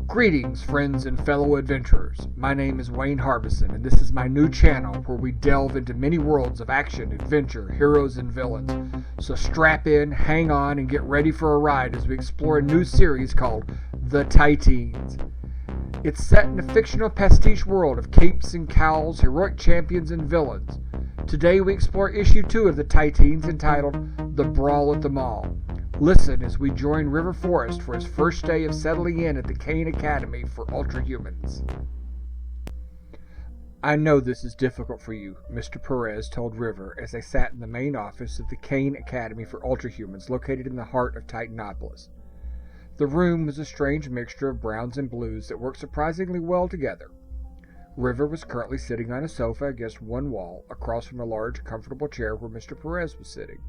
Greetings, friends and fellow adventurers. My name is Wayne Harbison, and this is my new channel where we delve into many worlds of action, adventure, heroes, and villains. So strap in, hang on, and get ready for a ride as we explore a new series called The Titeens. It's set in a fictional pastiche world of capes and cowls, heroic champions, and villains. Today we explore issue 2 of The Titeens entitled The Brawl at the Mall. Listen as we join River Forest for his first day of settling in at the Kane Academy for Ultrahumans. I know this is difficult for you, Mr. Perez told River as they sat in the main office of the Kane Academy for Ultrahumans located in the heart of Titanopolis. The room was a strange mixture of browns and blues that worked surprisingly well together. River was currently sitting on a sofa against one wall, across from a large, comfortable chair where Mr. Perez was sitting.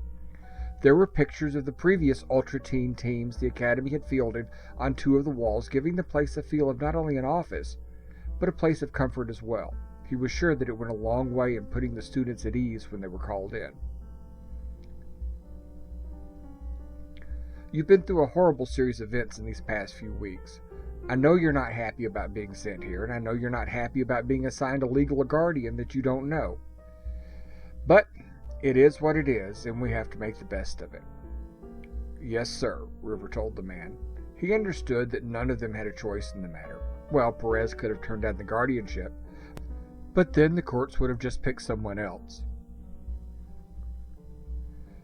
There were pictures of the previous Ultra Teen teams the Academy had fielded on 2 of the walls, giving the place a feel of not only an office, but a place of comfort as well. He was sure that it went a long way in putting the students at ease when they were called in. You've been through a horrible series of events in these past few weeks. I know you're not happy about being sent here, and I know you're not happy about being assigned a legal guardian that you don't know. But it is what it is, and we have to make the best of it. Yes, sir, River told the man. He understood that none of them had a choice in the matter. Well, Perez could have turned down the guardianship, but then the courts would have just picked someone else.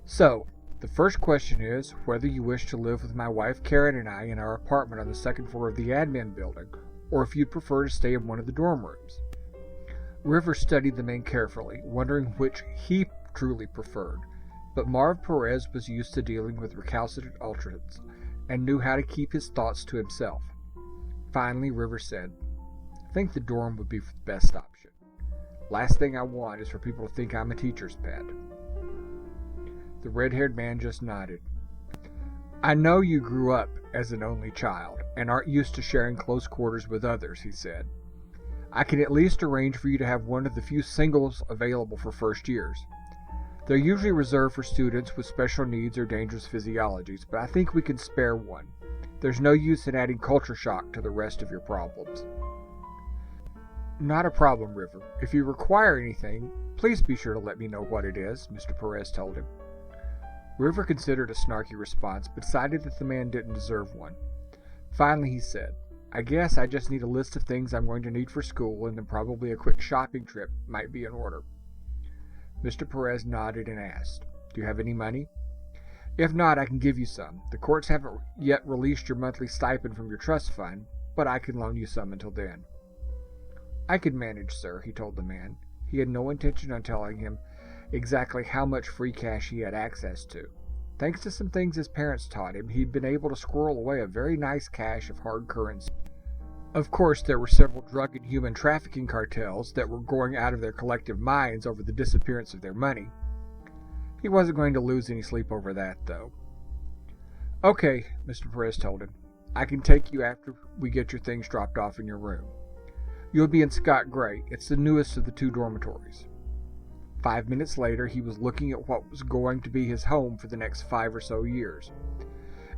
So, the first question is whether you wish to live with my wife Karen and I in our apartment on the 2nd floor of the admin building, or if you'd prefer to stay in one of the dorm rooms. River studied the man carefully, wondering which he truly preferred, but Marv Perez was used to dealing with recalcitrant ultrans and knew how to keep his thoughts to himself. Finally, River said, I think the dorm would be the best option. Last thing I want is for people to think I'm a teacher's pet. The red-haired man just nodded. I know you grew up as an only child and aren't used to sharing close quarters with others, he said. I can at least arrange for you to have one of the few singles available for first years. They're usually reserved for students with special needs or dangerous physiologies, but I think we can spare one. There's no use in adding culture shock to the rest of your problems. Not a problem, River. If you require anything, please be sure to let me know what it is, Mr. Perez told him. River considered a snarky response, but decided that the man didn't deserve one. Finally, he said, I guess I just need a list of things I'm going to need for school, and then probably a quick shopping trip might be in order. Mr. Perez nodded and asked, Do you have any money? If not, I can give you some. The courts haven't yet released your monthly stipend from your trust fund, but I can loan you some until then. I can manage, sir, he told the man. He had no intention on telling him exactly how much free cash he had access to. Thanks to some things his parents taught him, he'd been able to squirrel away a very nice cache of hard currency. Of course, there were several drug and human trafficking cartels that were going out of their collective minds over the disappearance of their money. He wasn't going to lose any sleep over that, though. Okay, Mr. Perez told him. I can take you after we get your things dropped off in your room. You'll be in Scott Gray. It's the newest of the 2 dormitories. 5 minutes later, he was looking at what was going to be his home for the next 5 or so years.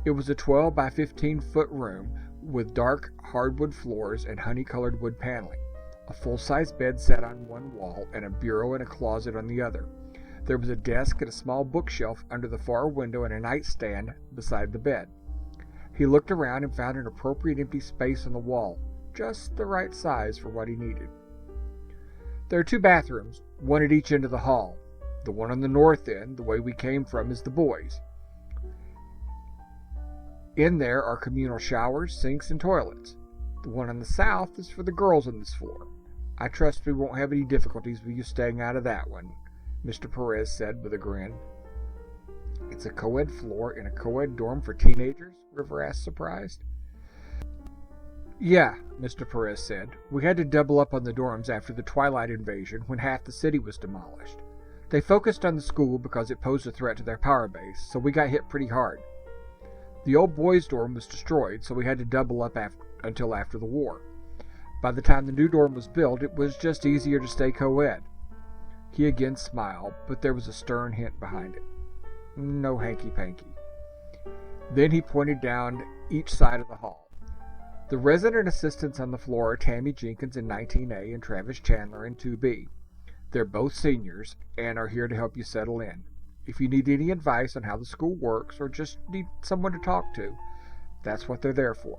It was a 12 by 15-foot room with dark hardwood floors and honey-colored wood paneling. A full-size bed sat on one wall and a bureau and a closet on the other. There was a desk and a small bookshelf under the far window and a nightstand beside the bed. He looked around and found an appropriate empty space on the wall, just the right size for what he needed. There are 2 bathrooms, one at each end of the hall. The one on the north end, the way we came from, is the boys'. In there are communal showers, sinks, and toilets. The one on the south is for the girls on this floor. I trust we won't have any difficulties with you staying out of that one, Mr. Perez said with a grin. It's a co-ed floor in a co-ed dorm for teenagers? River asked, surprised. Yeah, Mr. Perez said. We had to double up on the dorms after the Twilight invasion when half the city was demolished. They focused on the school because it posed a threat to their power base, so we got hit pretty hard. The old boys' dorm was destroyed, so we had to double up until after the war. By the time the new dorm was built, it was just easier to stay co-ed. He again smiled, but there was a stern hint behind it. No hanky-panky. Then he pointed down each side of the hall. The resident assistants on the floor are Tammy Jenkins in 19A and Travis Chandler in 2B. They're both seniors and are here to help you settle in. If you need any advice on how the school works or just need someone to talk to, that's what they're there for.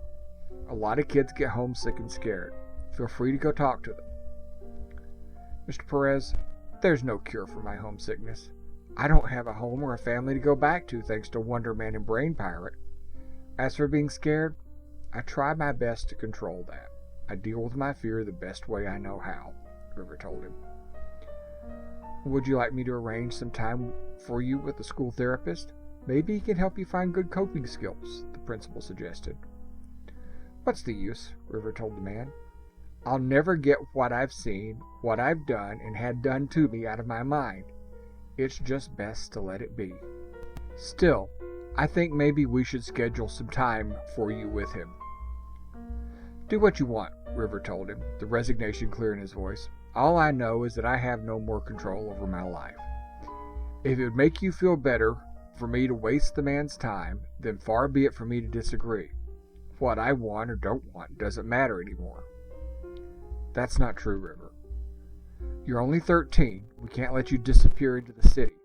A lot of kids get homesick and scared. Feel free to go talk to them. Mr. Perez, there's no cure for my homesickness. I don't have a home or a family to go back to thanks to Wonder Man and Brain Pirate. As for being scared, I try my best to control that. I deal with my fear the best way I know how, River told him. Would you like me to arrange some time for you with a school therapist? Maybe he can help you find good coping skills, the principal suggested. What's the use, River told the man. I'll never get what I've seen, what I've done, and had done to me out of my mind. It's just best to let it be. Still, I think maybe we should schedule some time for you with him. Do what you want, River told him, the resignation clear in his voice. All I know is that I have no more control over my life. If it would make you feel better for me to waste the man's time, then far be it for me to disagree. What I want or don't want doesn't matter anymore. That's not true, River. You're only 13. We can't let you disappear into the city.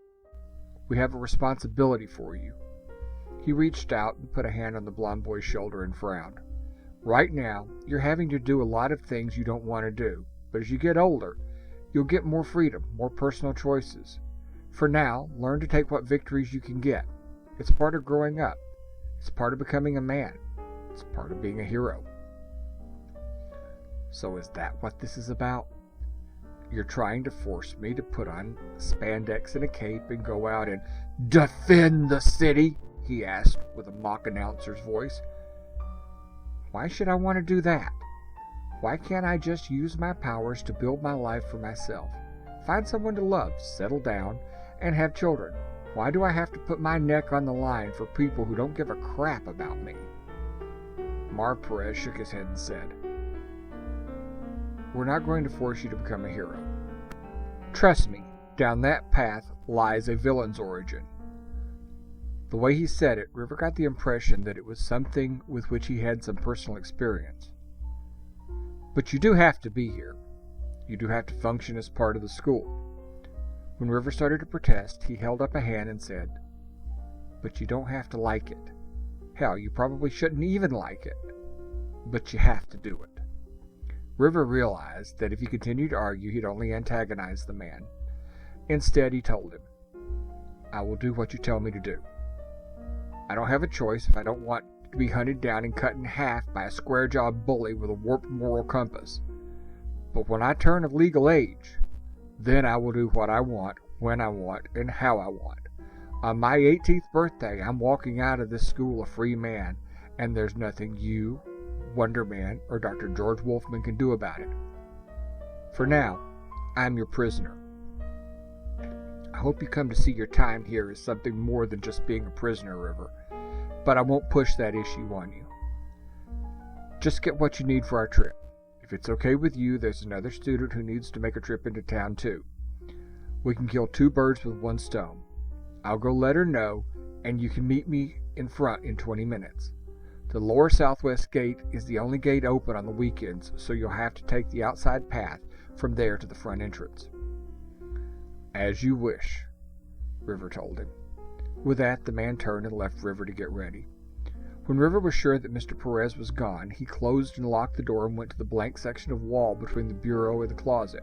We have a responsibility for you. He reached out and put a hand on the blond boy's shoulder and frowned. Right now, you're having to do a lot of things you don't want to do, but as you get older, you'll get more freedom, more personal choices. For now, learn to take what victories you can get. It's part of growing up. It's part of becoming a man. It's part of being a hero. So is that what this is about? You're trying to force me to put on spandex and a cape and go out and defend the city? He asked with a mock announcer's voice. Why should I want to do that? Why can't I just use my powers to build my life for myself? Find someone to love, settle down, and have children. Why do I have to put my neck on the line for people who don't give a crap about me? Marv Perez shook his head and said, We're not going to force you to become a hero. Trust me, down that path lies a villain's origin. The way he said it, River got the impression that it was something with which he had some personal experience. But you do have to be here. You do have to function as part of the school. When River started to protest, he held up a hand and said, But you don't have to like it. Hell, you probably shouldn't even like it. But you have to do it. River realized that if he continued to argue, he'd only antagonize the man. Instead, he told him, I will do what you tell me to do. I don't have a choice if I don't want to be hunted down and cut in half by a square-jawed bully with a warped moral compass. But when I turn of legal age, then I will do what I want, when I want, and how I want. On my 18th birthday, I'm walking out of this school a free man, and there's nothing you, Wonder Man, or Dr. George Wolfman can do about it. For now, I'm your prisoner. I hope you come to see your time here as something more than just being a prisoner, River. But I won't push that issue on you. Just get what you need for our trip. If it's okay with you, there's another student who needs to make a trip into town too. We can kill 2 birds with 1 stone. I'll go let her know, and you can meet me in front in 20 minutes. The lower southwest gate is the only gate open on the weekends, so you'll have to take the outside path from there to the front entrance. As you wish, River told him. With that, the man turned and left River to get ready. When River was sure that Mr. Perez was gone, he closed and locked the door and went to the blank section of wall between the bureau and the closet.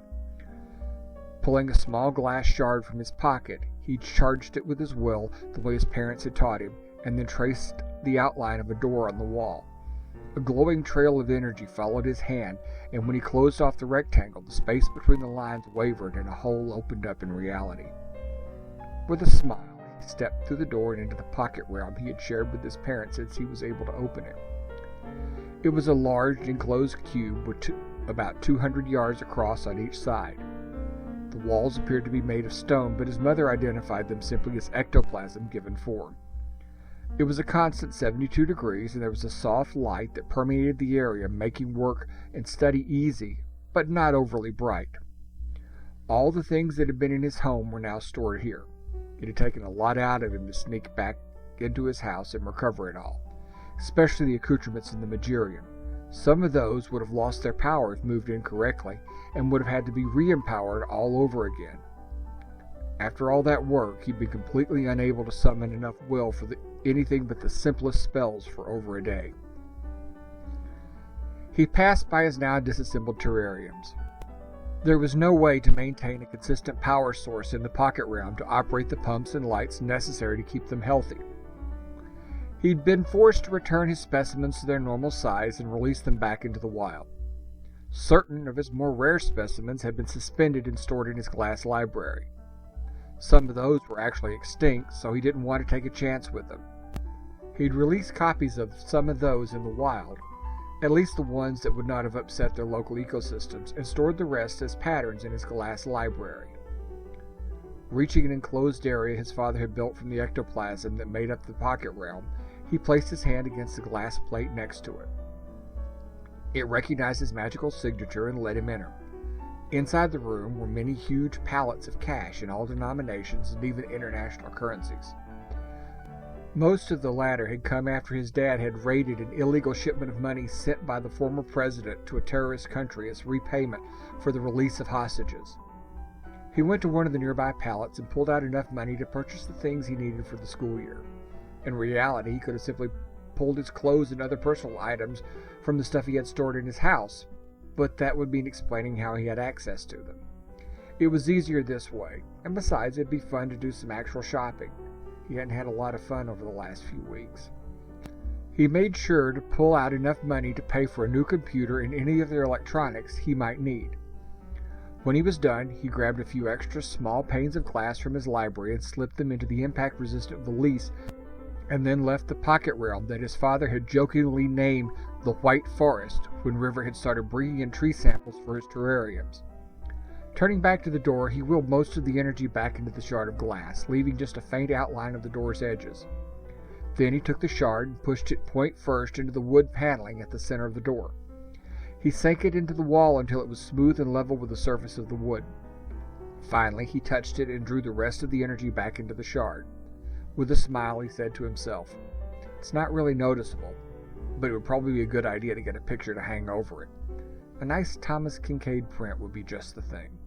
Pulling a small glass shard from his pocket, he charged it with his will the way his parents had taught him, and then traced the outline of a door on the wall. A glowing trail of energy followed his hand, and when he closed off the rectangle, the space between the lines wavered and a hole opened up in reality. With a smile, he stepped through the door and into the pocket realm he had shared with his parents since he was able to open it. It was a large enclosed cube with about 200 yards across on each side. The walls appeared to be made of stone, but his mother identified them simply as ectoplasm given form. It was a constant 72 degrees, and there was a soft light that permeated the area, making work and study easy, but not overly bright. All the things that had been in his home were now stored here. It had taken a lot out of him to sneak back into his house and recover it all, especially the accoutrements in the Magirium. Some of those would have lost their power if moved incorrectly, and would have had to be re-empowered all over again. After all that work, he'd been completely unable to summon enough will for anything but the simplest spells for over a day. He passed by his now disassembled terrariums. There was no way to maintain a consistent power source in the pocket realm to operate the pumps and lights necessary to keep them healthy. He'd been forced to return his specimens to their normal size and release them back into the wild. Certain of his more rare specimens had been suspended and stored in his glass library. Some of those were actually extinct, so he didn't want to take a chance with them. He'd released copies of some of those in the wild, at least the ones that would not have upset their local ecosystems, and stored the rest as patterns in his glass library. Reaching an enclosed area his father had built from the ectoplasm that made up the pocket realm, he placed his hand against the glass plate next to it. It recognized his magical signature and let him enter. Inside the room were many huge pallets of cash in all denominations and even international currencies. Most of the latter had come after his dad had raided an illegal shipment of money sent by the former president to a terrorist country as repayment for the release of hostages. He went to one of the nearby pallets and pulled out enough money to purchase the things he needed for the school year. In reality, he could have simply pulled his clothes and other personal items from the stuff he had stored in his house, but that would mean explaining how he had access to them. It was easier this way, and besides, it'd be fun to do some actual shopping. He hadn't had a lot of fun over the last few weeks. He made sure to pull out enough money to pay for a new computer and any of the electronics he might need. When he was done, he grabbed a few extra small panes of glass from his library and slipped them into the impact-resistant valise, and then left the pocket realm that his father had jokingly named the White Forest when River had started bringing in tree samples for his terrariums. Turning back to the door, he wheeled most of the energy back into the shard of glass, leaving just a faint outline of the door's edges. Then he took the shard and pushed it point first into the wood paneling at the center of the door. He sank it into the wall until it was smooth and level with the surface of the wood. Finally, he touched it and drew the rest of the energy back into the shard. With a smile, he said to himself, "It's not really noticeable, but it would probably be a good idea to get a picture to hang over it. A nice Thomas Kincaid print would be just the thing."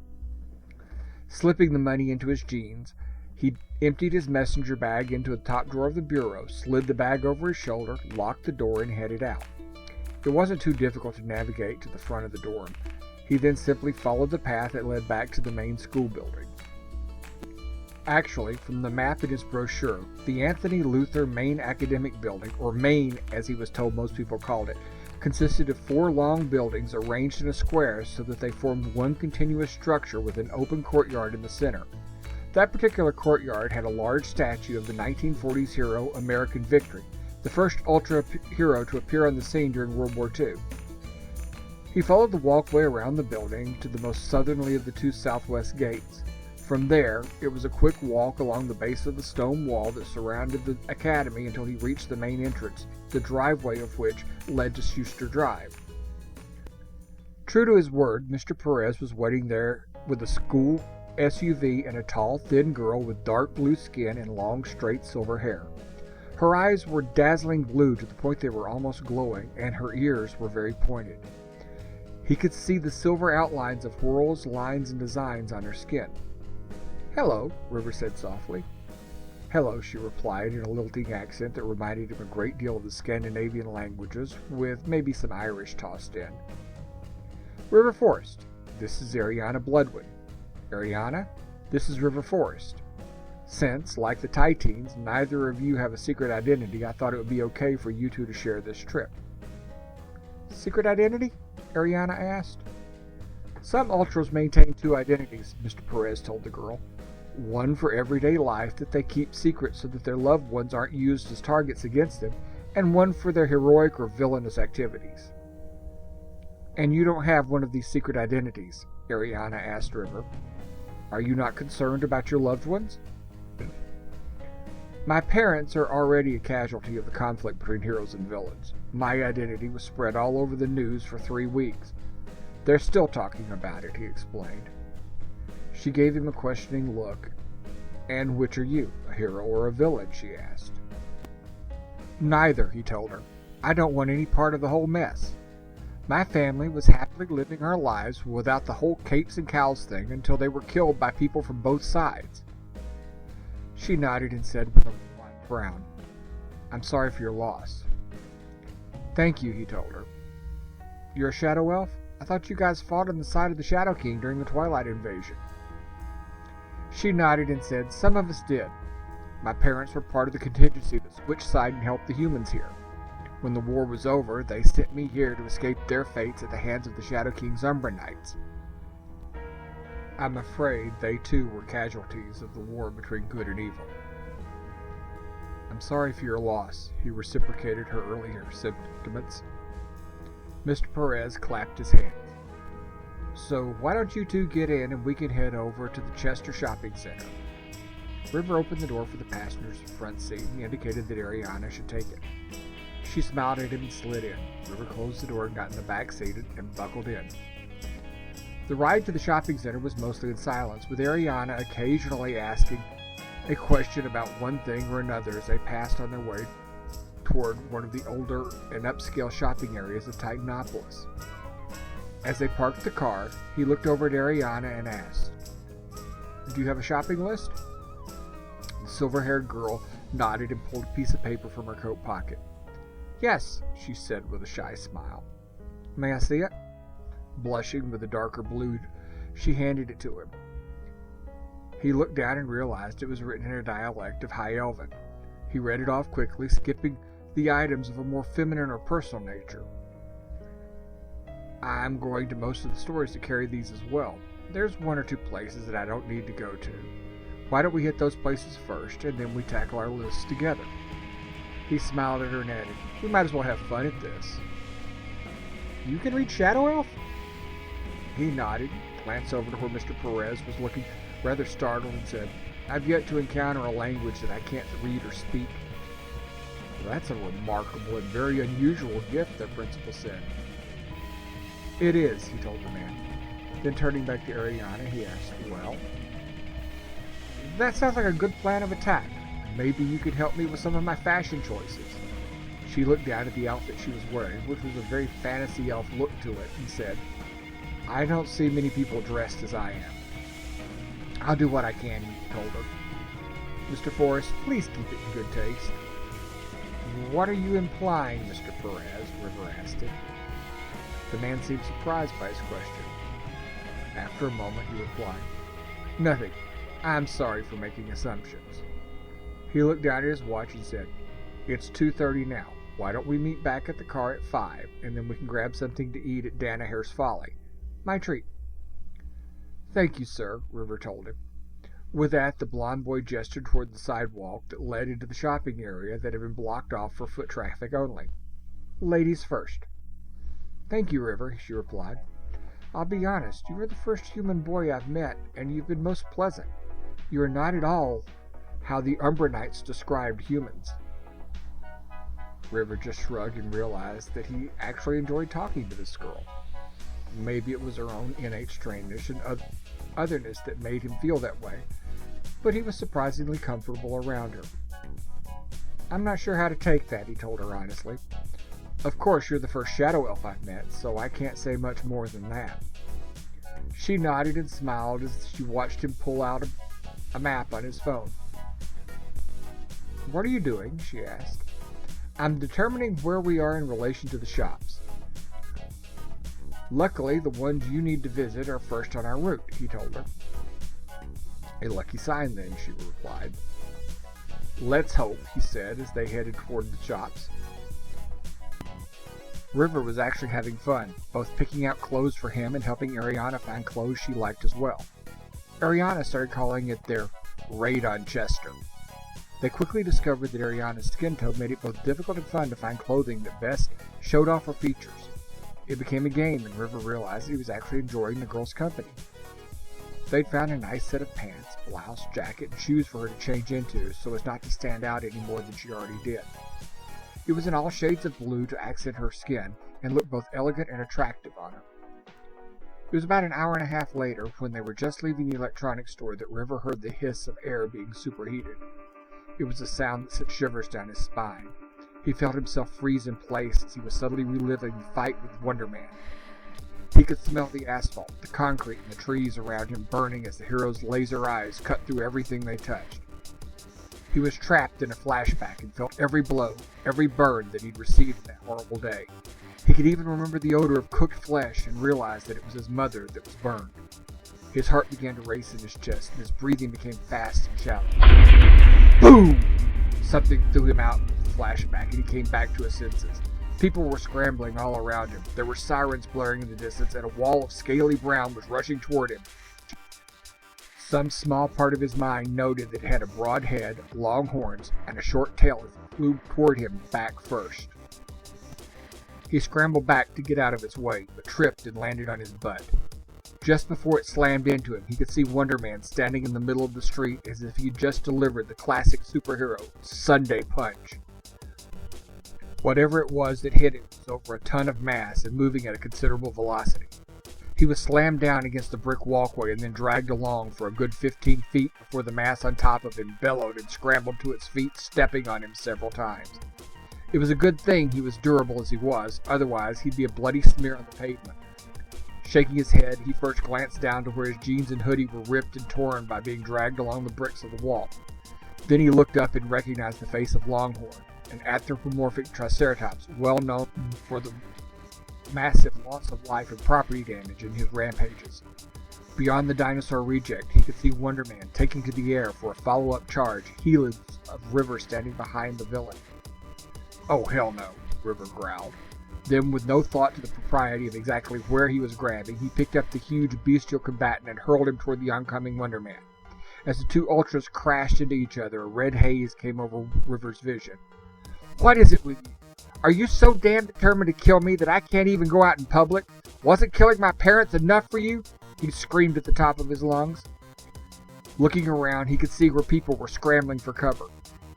Slipping the money into his jeans, he emptied his messenger bag into the top drawer of the bureau, slid the bag over his shoulder, locked the door, and headed out. It wasn't too difficult to navigate to the front of the dorm. He then simply followed the path that led back to the main school building. Actually, from the map in his brochure, the Anthony Luther Main Academic Building, or Main as he was told most people called it, consisted of 4 long buildings arranged in a square so that they formed one continuous structure with an open courtyard in the center. That particular courtyard had a large statue of the 1940s hero American Victory, the first ultra hero to appear on the scene during World War II. He followed the walkway around the building to the most southerly of the 2 southwest gates. From there, it was a quick walk along the base of the stone wall that surrounded the academy until he reached the main entrance, the driveway of which led to Schuster Drive. True to his word, Mr. Perez was waiting there with a school SUV and a tall, thin girl with dark blue skin and long, straight silver hair. Her eyes were dazzling blue to the point they were almost glowing, and her ears were very pointed. He could see the silver outlines of whorls, lines, and designs on her skin. "Hello," River said softly. "Hello," she replied in a lilting accent that reminded him a great deal of the Scandinavian languages, with maybe some Irish tossed in. "River Forest, this is Ariana Bloodwood. Ariana, this is River Forest. Since, like the Titeens, neither of you have a secret identity, I thought it would be okay for you two to share this trip." "Secret identity?" Ariana asked. "Some Ultras maintain 2 identities," Mr. Perez told the girl. "One for everyday life that they keep secret so that their loved ones aren't used as targets against them, and one for their heroic or villainous activities." "And you don't have one of these secret identities?" Ariana asked River. "Are you not concerned about your loved ones?" My parents are already a casualty of the conflict between heroes and villains. My identity was spread all over the news for 3 weeks. They're still talking about it, he explained. She gave him a questioning look. And which are you, a hero or a villain, she asked. Neither, he told her. I don't want any part of the whole mess. My family was happily living our lives without the whole capes and cows thing until they were killed by people from both sides. She nodded and said with a wide frown, I'm sorry for your loss. Thank you, he told her. You're a shadow elf? I thought you guys fought on the side of the Shadow King during the Twilight invasion. She nodded and said, some of us did. My parents were part of the contingency that switched side and helped the humans here. When the war was over, they sent me here to escape their fates at the hands of the Shadow King's Umbra Knights. I'm afraid they too were casualties of the war between good and evil. I'm sorry for your loss, he reciprocated her earlier sentiments. Mr. Perez clapped his hands. So why don't you two get in and we can head over to the Chester Shopping Center. River opened the door for the passenger's front seat and indicated that Ariana should take it. She smiled at him and slid in. River closed the door and got in the back seat and buckled in. The ride to the shopping center was mostly in silence, with Ariana occasionally asking a question about one thing or another as they passed on their way toward one of the older and upscale shopping areas of Titanopolis. As they parked the car, he looked over at Ariana and asked, Do you have a shopping list? The silver-haired girl nodded and pulled a piece of paper from her coat pocket. Yes, she said with a shy smile. May I see it? Blushing with a darker blue, she handed it to him. He looked down and realized it was written in a dialect of High Elven. He read it off quickly, skipping the items of a more feminine or personal nature. I'm going to most of the stores to carry these as well. There's 1 or 2 places that I don't need to go to. Why don't we hit those places first, and then we tackle our lists together? He smiled at her and added, We might as well have fun at this. You can read Shadow Elf? He nodded, glanced over to where Mr. Perez was looking rather startled and said, I've yet to encounter a language that I can't read or speak. Well, that's a remarkable and very unusual gift, the principal said. It is, he told the man. Then turning back to Ariana, he asked, Well, that sounds like a good plan of attack. Maybe you could help me with some of my fashion choices. She looked down at the outfit she was wearing, which was a very fantasy elf look to it, and said, I don't see many people dressed as I am. I'll do what I can, he told her. Mr. Forrest, please keep it in good taste. What are you implying, Mr. Perez? River asked him. The man seemed surprised by his question. After a moment, he replied, Nothing. I'm sorry for making assumptions. He looked down at his watch and said, It's 2:30 now. Why don't we meet back at the car at 5, and then we can grab something to eat at Danaher's Folly. My treat. Thank you, sir, River told him. With that, the blond boy gestured toward the sidewalk that led into the shopping area that had been blocked off for foot traffic only. Ladies first. Thank you, River, she replied. I'll be honest, you are the first human boy I've met, and you've been most pleasant. You are not at all how the Umbra Knights described humans. River just shrugged and realized that he actually enjoyed talking to this girl. Maybe it was her own innate strangeness and otherness that made him feel that way, but he was surprisingly comfortable around her. I'm not sure how to take that, he told her honestly. Of course, you're the first shadow elf I've met, so I can't say much more than that. She nodded and smiled as she watched him pull out a map on his phone. What are you doing? She asked. I'm determining where we are in relation to the shops. Luckily, the ones you need to visit are first on our route, he told her. A lucky sign then, she replied. Let's hope, he said as they headed toward the shops. River was actually having fun, both picking out clothes for him and helping Ariana find clothes she liked as well. Ariana started calling it their raid on Chester. They quickly discovered that Ariana's skin tone made it both difficult and fun to find clothing that best showed off her features. It became a game, and River realized he was actually enjoying the girl's company. They'd found a nice set of pants, blouse, jacket, and shoes for her to change into so as not to stand out any more than she already did. It was in all shades of blue to accent her skin and look both elegant and attractive on her. It was about an hour and a half later, when they were just leaving the electronics store, that River heard the hiss of air being superheated. It was a sound that sent shivers down his spine. He felt himself freeze in place as he was suddenly reliving the fight with Wonder Man. He could smell the asphalt, the concrete, and the trees around him burning as the hero's laser eyes cut through everything they touched. He was trapped in a flashback and felt every blow, every burn that he'd received that horrible day. He could even remember the odor of cooked flesh and realize that it was his mother that was burned. His heart began to race in his chest, and his breathing became fast and shallow. Boom! Something threw him out of the flashback, and he came back to his senses. People were scrambling all around him. There were sirens blaring in the distance, and a wall of scaly brown was rushing toward him. Some small part of his mind noted that it had a broad head, long horns, and a short tail as it flew toward him back first. He scrambled back to get out of its way, but tripped and landed on his butt. Just before it slammed into him, he could see Wonder Man standing in the middle of the street as if he'd just delivered the classic superhero Sunday punch. Whatever it was that hit him was over a ton of mass and moving at a considerable velocity. He was slammed down against the brick walkway and then dragged along for a good 15 feet before the mass on top of him bellowed and scrambled to its feet, stepping on him several times. It was a good thing he was durable as he was, otherwise he'd be a bloody smear on the pavement. Shaking his head, he first glanced down to where his jeans and hoodie were ripped and torn by being dragged along the bricks of the wall. Then he looked up and recognized the face of Longhorn, an anthropomorphic triceratops well known for the massive loss of life and property damage in his rampages. Beyond the dinosaur reject, he could see Wonder Man taking to the air for a follow-up charge, heels of River standing behind the villain. "Oh, hell no," River growled. Then, with no thought to the propriety of exactly where he was grabbing, he picked up the huge bestial combatant and hurled him toward the oncoming Wonder Man. As the two Ultras crashed into each other, a red haze came over River's vision. "What is it with you? Are you so damn determined to kill me that I can't even go out in public? Wasn't killing my parents enough for you?" he screamed at the top of his lungs. Looking around, he could see where people were scrambling for cover.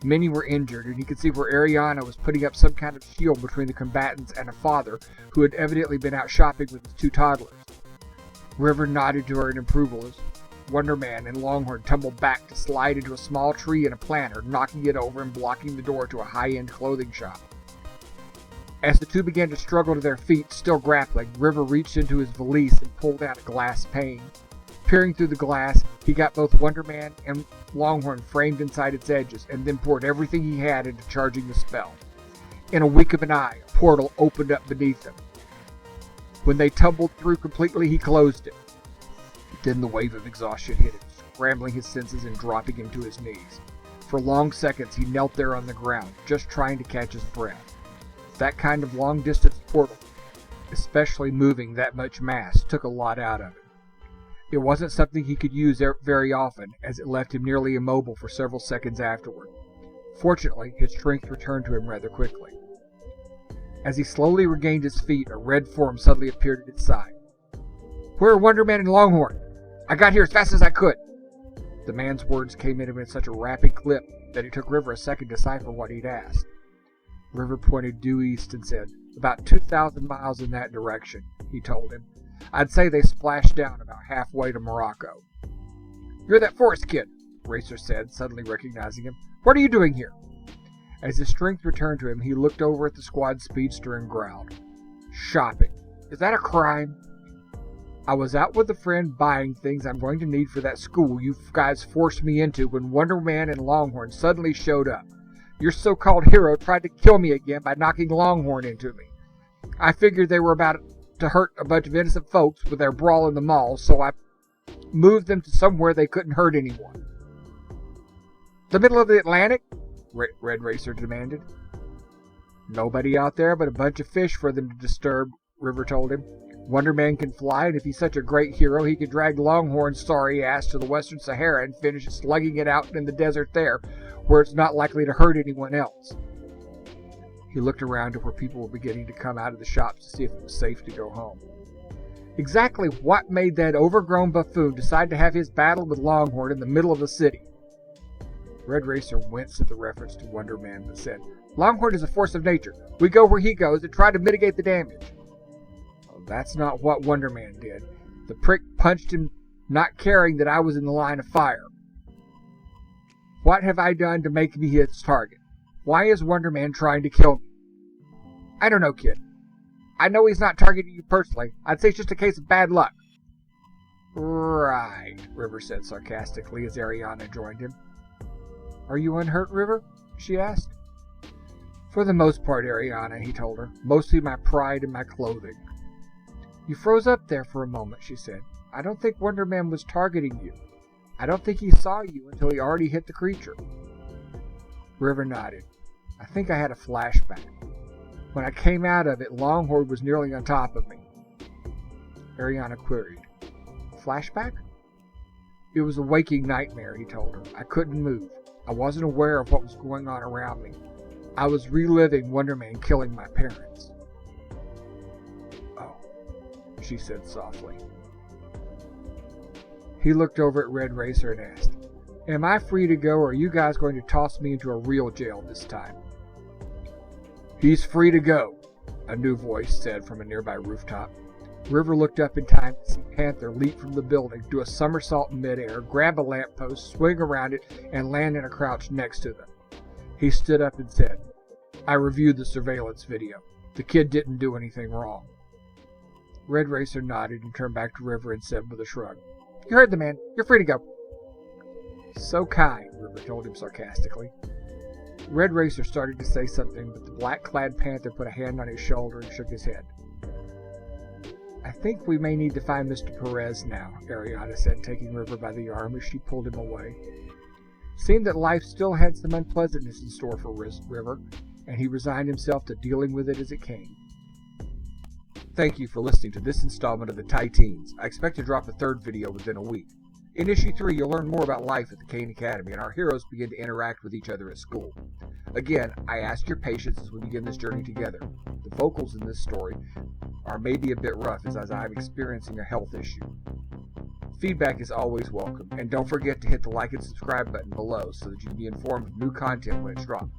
Many were injured, and he could see where Ariana was putting up some kind of shield between the combatants and a father who had evidently been out shopping with his two toddlers. River nodded to her in approval as Wonder Man and Longhorn tumbled back to slide into a small tree and a planter, knocking it over and blocking the door to a high-end clothing shop. As the two began to struggle to their feet, still grappling, River reached into his valise and pulled out a glass pane. Peering through the glass, he got both Wonder Man and Longhorn framed inside its edges, and then poured everything he had into charging the spell. In a wink of an eye, a portal opened up beneath them. When they tumbled through completely, he closed it. Then the wave of exhaustion hit him, scrambling his senses and dropping him to his knees. For long seconds, he knelt there on the ground, just trying to catch his breath. That kind of long-distance portal, especially moving that much mass, took a lot out of him. It wasn't something he could use very often, as it left him nearly immobile for several seconds afterward. Fortunately, his strength returned to him rather quickly. As he slowly regained his feet, a red form suddenly appeared at his side. "Where are Wonder Man and Longhorn? I got here as fast as I could." The man's words came at him in such a rapid clip that it took River a second to decipher what he'd asked. River pointed due east and said, "About 2,000 miles in that direction," he told him. "I'd say they splashed down about halfway to Morocco." "You're that Forrest kid," Racer said, suddenly recognizing him. "What are you doing here?" As his strength returned to him, he looked over at the squad speedster and growled. "Shopping. Is that a crime?" "I was out with a friend buying things I'm going to need for that school you guys forced me into when Wonder Man and Longhorn suddenly showed up. Your so-called hero tried to kill me again by knocking Longhorn into me. I figured they were about to hurt a bunch of innocent folks with their brawl in the mall, so I moved them to somewhere they couldn't hurt anyone." "The middle of the Atlantic?" Red Racer demanded. "Nobody out there but a bunch of fish for them to disturb," River told him. "Wonder Man can fly, and if he's such a great hero, he could drag Longhorn's sorry ass to the Western Sahara and finish slugging it out in the desert there, where it's not likely to hurt anyone else." He looked around to where people were beginning to come out of the shops to see if it was safe to go home. Exactly what made that overgrown buffoon decide to have his battle with Longhorn in the middle of the city? Red Racer winced at the reference to Wonder Man, but said, Longhorn is a force of nature. We go where he goes and try to mitigate the damage. Well, that's not what Wonder Man did. The prick punched him, not caring that I was in the line of fire. What have I done to make me his target? Why is Wonder Man trying to kill me? I don't know, kid. I know he's not targeting you personally. I'd say it's just a case of bad luck. Right, River said sarcastically as Ariana joined him. Are you unhurt, River? She asked. For the most part, Ariana, he told her. Mostly my pride and my clothing. You froze up there for a moment, she said. I don't think Wonder Man was targeting you. I don't think he saw you until he already hit the creature. River nodded. I think I had a flashback. When I came out of it, Longhorn was nearly on top of me. Ariana queried. Flashback? It was a waking nightmare, he told her. I couldn't move. I wasn't aware of what was going on around me. I was reliving Wonder Man killing my parents. Oh, she said softly. He looked over at Red Racer and asked, Am I free to go, or are you guys going to toss me into a real jail this time? He's free to go, a new voice said from a nearby rooftop. River looked up in time to see Panther leap from the building, do a somersault in midair, grab a lamppost, swing around it, and land in a crouch next to them. He stood up and said, I reviewed the surveillance video. The kid didn't do anything wrong. Red Racer nodded and turned back to River and said with a shrug, You heard the man. You're free to go. So kind, River told him sarcastically. Red Racer started to say something, but the black-clad Panther put a hand on his shoulder and shook his head. I think we may need to find Mr. Perez now, Ariana said, taking River by the arm as she pulled him away. Seemed that life still had some unpleasantness in store for River, and he resigned himself to dealing with it as it came. Thank you for listening to this installment of the Titeens. I expect to drop a third video within a week. In Issue 3, you'll learn more about life at the Kane Academy, and our heroes begin to interact with each other at school. Again, I ask your patience as we begin this journey together. The vocals in this story are maybe a bit rough as I'm experiencing a health issue. Feedback is always welcome, and don't forget to hit the like and subscribe button below so that you can be informed of new content when it's dropped.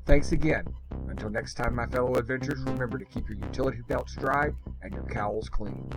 Thanks again. Until next time, my fellow adventurers, remember to keep your utility belts dry and your cowls clean.